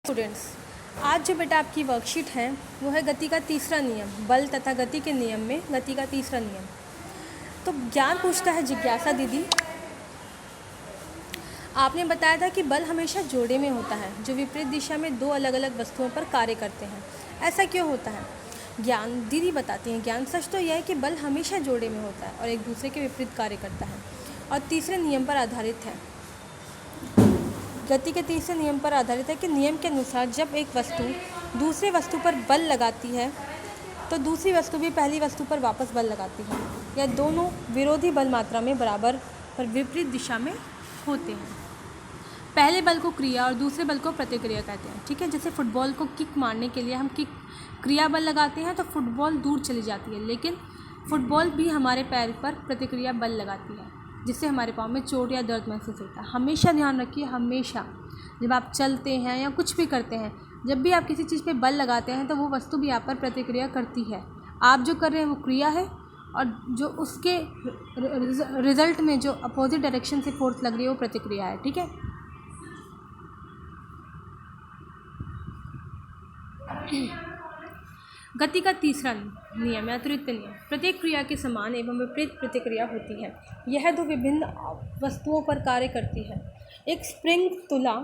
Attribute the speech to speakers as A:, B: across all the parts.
A: Students, आज जो बेटा आपकी वर्कशीट है वो है गति का तीसरा नियम, बल तथा गति के नियम में गति का तीसरा नियम। तो ज्ञान पूछता है जिज्ञासा दीदी, आपने बताया था कि बल हमेशा जोड़े में होता है जो विपरीत दिशा में दो अलग अलग वस्तुओं पर कार्य करते हैं। ऐसा क्यों होता है? ज्ञान दीदी बताती हैं, ज्ञान सच तो यह है कि बल हमेशा जोड़े में होता है और एक दूसरे के विपरीत कार्य करता है और तीसरे नियम पर आधारित है। गति के तीसरे नियम पर आधारित है कि नियम के अनुसार जब एक वस्तु दूसरे वस्तु पर बल लगाती है तो दूसरी वस्तु भी पहली वस्तु पर वापस बल लगाती है। यह दोनों विरोधी बल मात्रा में बराबर पर विपरीत दिशा में होते हैं। पहले बल को क्रिया और दूसरे बल को प्रतिक्रिया कहते हैं। ठीक है, जैसे फुटबॉल को किक मारने के लिए हम किक क्रिया बल लगाते हैं तो फुटबॉल दूर चली जाती है, लेकिन फुटबॉल भी हमारे पैर पर प्रतिक्रिया बल लगाती है जिससे हमारे पाँव में चोट या दर्द महसूस होता है। हमेशा ध्यान रखिए, हमेशा जब आप चलते हैं या कुछ भी करते हैं, जब भी आप किसी चीज़ पे बल लगाते हैं तो वो वस्तु भी आप पर प्रतिक्रिया करती है। आप जो कर रहे हैं वो क्रिया है और जो उसके रिजल्ट में जो अपोजिट डायरेक्शन से फोर्स लग रही है वो प्रतिक्रिया है। ठीक है, गति का तीसरा नियम या तृतीय नियम, प्रत्येक क्रिया के समान एवं विपरीत प्रतिक्रिया होती है। यह दो विभिन्न वस्तुओं पर कार्य करती है। एक स्प्रिंग तुला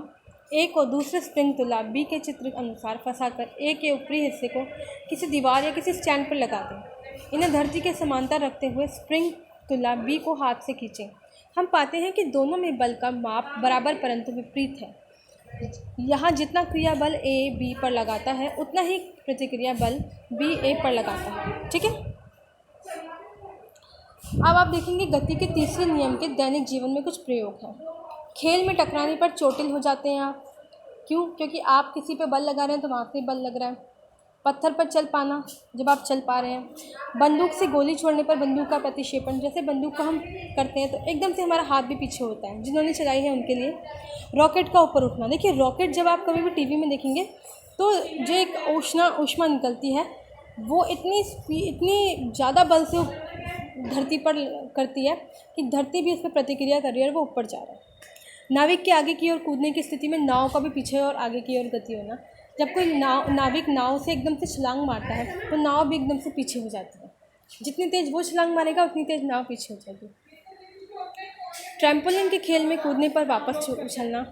A: ए को दूसरे स्प्रिंग तुला बी के चित्र के अनुसार फंसाकर ए के ऊपरी हिस्से को किसी दीवार या किसी स्टैंड पर लगा दें। इन्हें धरती के समांतर रखते हुए स्प्रिंग तुला बी को हाथ से खींचें। हम पाते हैं कि दोनों में बल का माप बराबर परंतु विपरीत है। यहाँ जितना क्रिया बल ए बी पर लगाता है उतना ही प्रतिक्रिया बल बी ए पर लगाता है। ठीक है, अब आप देखेंगे गति के तीसरे नियम के दैनिक जीवन में कुछ प्रयोग हैं। खेल में टकराने पर चोटिल हो जाते हैं आप, क्यों? क्योंकि आप किसी पे बल लगा रहे हैं तो वहाँ से बल लग रहा है। पत्थर पर चल पाना, जब आप चल पा रहे हैं। बंदूक से गोली छोड़ने पर बंदूक का प्रतिक्षेपण, जैसे बंदूक को हम करते हैं तो एकदम से हमारा हाथ भी पीछे होता है, जिन्होंने चलाई है उनके लिए। रॉकेट का ऊपर उठना, देखिए रॉकेट जब आप कभी भी टीवी में देखेंगे तो जो एक ऊष्मा निकलती है वो इतनी ज़्यादा बल से धरती पर करती है कि धरती भी उस पर प्रतिक्रिया कर रही है और वो ऊपर जा रहा है। नाविक के आगे की ओर कूदने की स्थिति में नाव का भी पीछे और आगे की ओर गति होना। जब कोई नाविक नाव से एकदम से छलांग मारता है तो नाव भी एकदम से पीछे हो जाती है। जितनी तेज़ वो छलांग मारेगा उतनी तेज़ नाव पीछे हो जाएगी। ट्रैम्पोलिन के खेल में कूदने पर वापस उछलना।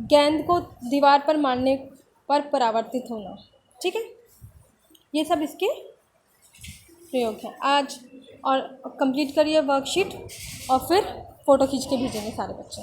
A: गेंद को दीवार पर मारने पर परावर्तित होना। ठीक है, ये सब इसके प्रयोग हैं आज। और कंप्लीट करिए वर्कशीट और फिर फ़ोटो खींच के भेजेंगे सारे बच्चे।